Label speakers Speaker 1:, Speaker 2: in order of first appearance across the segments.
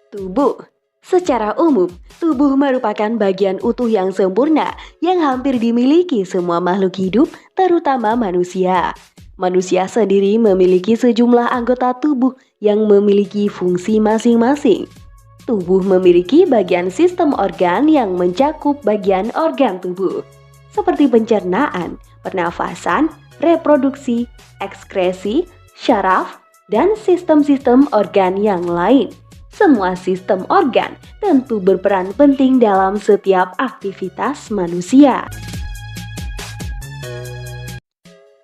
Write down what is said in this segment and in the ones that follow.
Speaker 1: Tubuh. Secara umum, tubuh merupakan bagian utuh yang sempurna yang hampir dimiliki semua makhluk hidup, terutama manusia. Manusia sendiri memiliki sejumlah anggota tubuh yang memiliki fungsi masing-masing. Tubuh memiliki bagian sistem organ yang mencakup bagian organ tubuh, seperti pencernaan, pernafasan, reproduksi, ekskresi, syaraf, dan sistem-sistem organ yang lain. Semua sistem organ tentu berperan penting dalam setiap aktivitas manusia.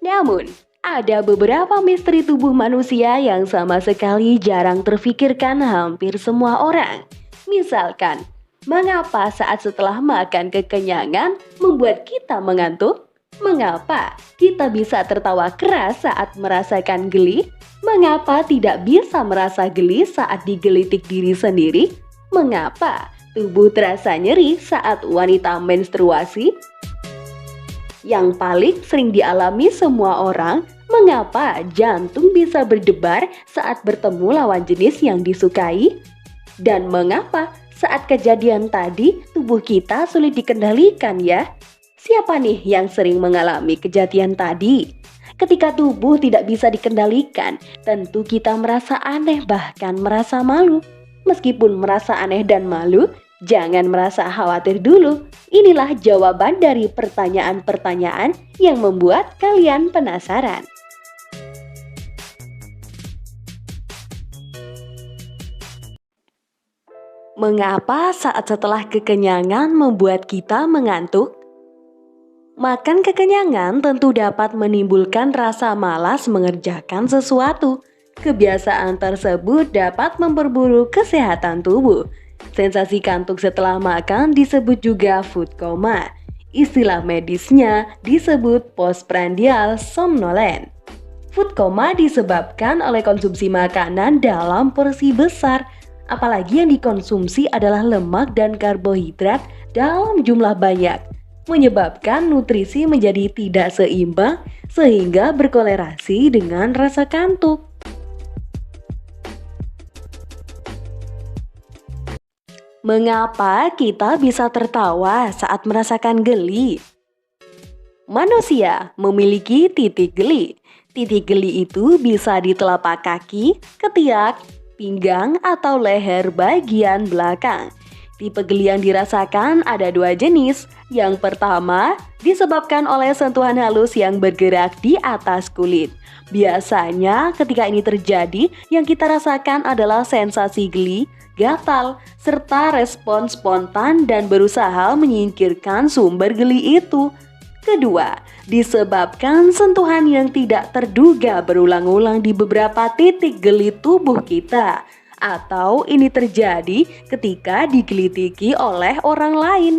Speaker 1: Namun, ada beberapa misteri tubuh manusia yang sama sekali jarang terfikirkan hampir semua orang. Misalkan, mengapa saat setelah makan kekenyangan membuat kita mengantuk? Mengapa kita bisa tertawa keras saat merasakan geli? Mengapa tidak bisa merasa geli saat digelitik diri sendiri? Mengapa tubuh terasa nyeri saat wanita menstruasi? Yang paling sering dialami semua orang, mengapa jantung bisa berdebar saat bertemu lawan jenis yang disukai? Dan mengapa saat kejadian tadi tubuh kita sulit dikendalikan ya? Siapa nih yang sering mengalami kejadian tadi? Ketika tubuh tidak bisa dikendalikan, tentu kita merasa aneh bahkan merasa malu. Meskipun merasa aneh dan malu, jangan merasa khawatir dulu. Inilah jawaban dari pertanyaan-pertanyaan yang membuat kalian penasaran. Mengapa saat setelah kekenyangan membuat kita mengantuk? Makan kekenyangan tentu dapat menimbulkan rasa malas mengerjakan sesuatu. Kebiasaan tersebut dapat memperburuk kesehatan tubuh. Sensasi kantuk setelah makan disebut juga food coma. Istilah medisnya disebut postprandial somnolence. Food coma disebabkan oleh konsumsi makanan dalam porsi besar, apalagi yang dikonsumsi adalah lemak dan karbohidrat dalam jumlah banyak, menyebabkan nutrisi menjadi tidak seimbang sehingga berkolerasi dengan rasa kantuk. Mengapa kita bisa tertawa saat merasakan geli? Manusia memiliki titik geli. Titik geli itu bisa di telapak kaki, ketiak, pinggang, atau leher bagian belakang. Tipe geli yang dirasakan ada dua jenis. Yang pertama disebabkan oleh sentuhan halus yang bergerak di atas kulit. Biasanya ketika ini terjadi, yang kita rasakan adalah sensasi geli, gatal, serta respon spontan dan berusaha menyingkirkan sumber geli itu. Kedua, disebabkan sentuhan yang tidak terduga berulang-ulang di beberapa titik geli tubuh kita. Atau ini terjadi ketika digelitiki oleh orang lain.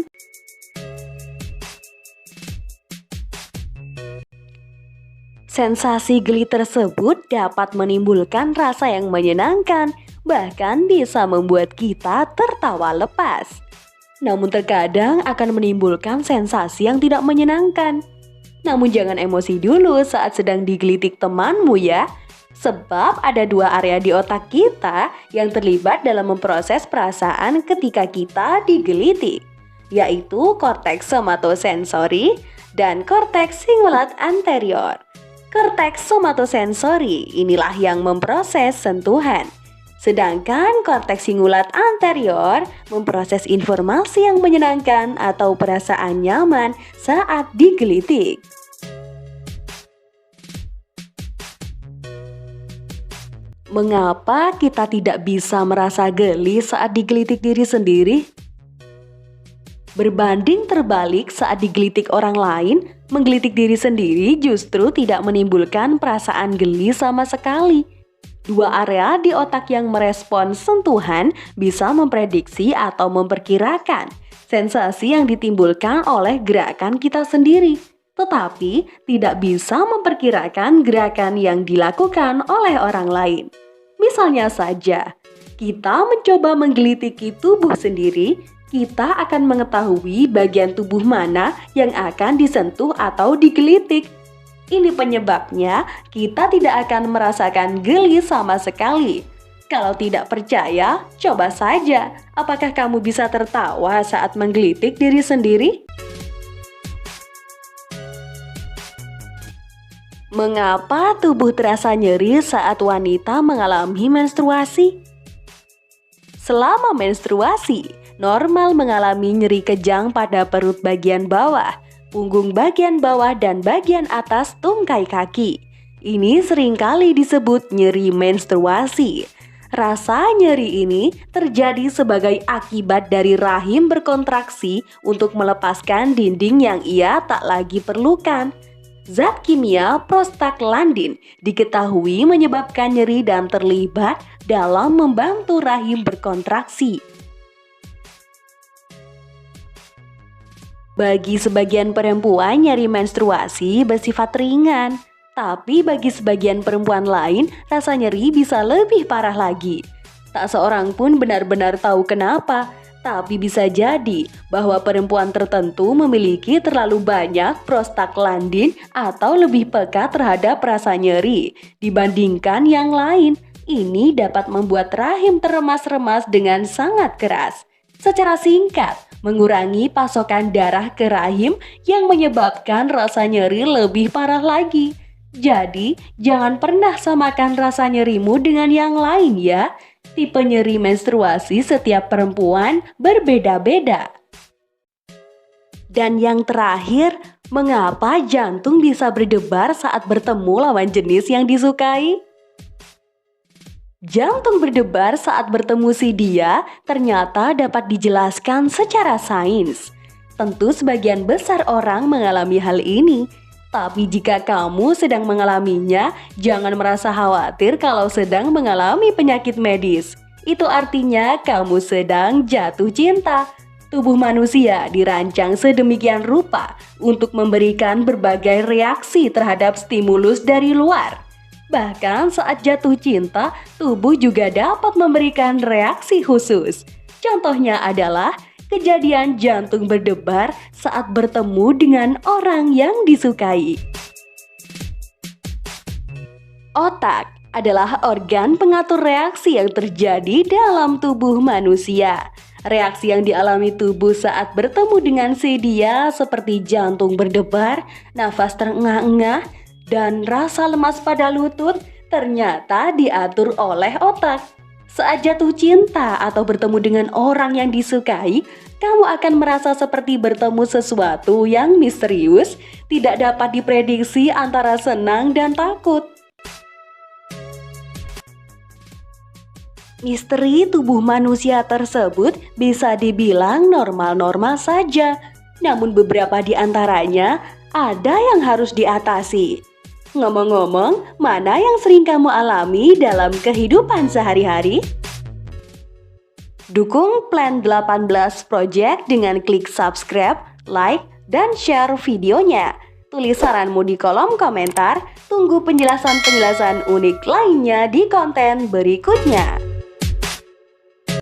Speaker 1: Sensasi geli tersebut dapat menimbulkan rasa yang menyenangkan, bahkan bisa membuat kita tertawa lepas. Namun terkadang akan menimbulkan sensasi yang tidak menyenangkan. Namun jangan emosi dulu saat sedang digelitik temanmu ya. Sebab ada dua area di otak kita yang terlibat dalam memproses perasaan ketika kita digelitik, yaitu korteks somatosensori dan korteks singulat anterior. Korteks somatosensori inilah yang memproses sentuhan, sedangkan korteks singulat anterior memproses informasi yang menyenangkan atau perasaan nyaman saat digelitik. Mengapa kita tidak bisa merasa geli saat digelitik diri sendiri? Berbanding terbalik saat digelitik orang lain, menggelitik diri sendiri justru tidak menimbulkan perasaan geli sama sekali. Dua area di otak yang merespons sentuhan bisa memprediksi atau memperkirakan sensasi yang ditimbulkan oleh gerakan kita sendiri, tetapi tidak bisa memperkirakan gerakan yang dilakukan oleh orang lain. Misalnya saja, kita mencoba menggelitiki tubuh sendiri, kita akan mengetahui bagian tubuh mana yang akan disentuh atau digelitik. Ini penyebabnya kita tidak akan merasakan geli sama sekali. Kalau tidak percaya, coba saja. Apakah kamu bisa tertawa saat menggelitik diri sendiri? Mengapa tubuh terasa nyeri saat wanita mengalami menstruasi? Selama menstruasi, normal mengalami nyeri kejang pada perut bagian bawah, punggung bagian bawah, dan bagian atas tungkai kaki. Ini seringkali disebut nyeri menstruasi. Rasa nyeri ini terjadi sebagai akibat dari rahim berkontraksi untuk melepaskan dinding yang ia tak lagi perlukan. Zat kimia prostaglandin diketahui menyebabkan nyeri dan terlibat dalam membantu rahim berkontraksi. Bagi sebagian perempuan, nyeri menstruasi bersifat ringan. Tapi bagi sebagian perempuan lain, rasa nyeri bisa lebih parah lagi. Tak seorang pun benar-benar tahu kenapa, tapi bisa jadi bahwa perempuan tertentu memiliki terlalu banyak prostaglandin atau lebih peka terhadap rasa nyeri dibandingkan yang lain. Ini dapat membuat rahim terremas-remas dengan sangat keras. Secara singkat, mengurangi pasokan darah ke rahim yang menyebabkan rasa nyeri lebih parah lagi. Jadi, jangan pernah samakan rasa nyerimu dengan yang lain ya. Tipe nyeri menstruasi setiap perempuan berbeda-beda. Dan yang terakhir, mengapa jantung bisa berdebar saat bertemu lawan jenis yang disukai? Jantung berdebar saat bertemu si dia ternyata dapat dijelaskan secara sains. Tentu sebagian besar orang mengalami hal ini. Tapi jika kamu sedang mengalaminya, jangan merasa khawatir kalau sedang mengalami penyakit medis. Itu artinya kamu sedang jatuh cinta. Tubuh manusia dirancang sedemikian rupa untuk memberikan berbagai reaksi terhadap stimulus dari luar. Bahkan saat jatuh cinta, tubuh juga dapat memberikan reaksi khusus. Contohnya adalah kejadian jantung berdebar saat bertemu dengan orang yang disukai. Otak adalah organ pengatur reaksi yang terjadi dalam tubuh manusia. Reaksi yang dialami tubuh saat bertemu dengan si dia seperti jantung berdebar, nafas terengah-engah, dan rasa lemas pada lutut ternyata diatur oleh otak. Saat jatuh cinta atau bertemu dengan orang yang disukai, kamu akan merasa seperti bertemu sesuatu yang misterius, tidak dapat diprediksi antara senang dan takut. Misteri tubuh manusia tersebut bisa dibilang normal-normal saja, namun beberapa di antaranya ada yang harus diatasi. Ngomong-ngomong, mana yang sering kamu alami dalam kehidupan sehari-hari? Dukung Plan 18 Project dengan klik subscribe, like, dan share videonya. Tulis saranmu di kolom komentar, tunggu penjelasan-penjelasan unik lainnya di konten berikutnya.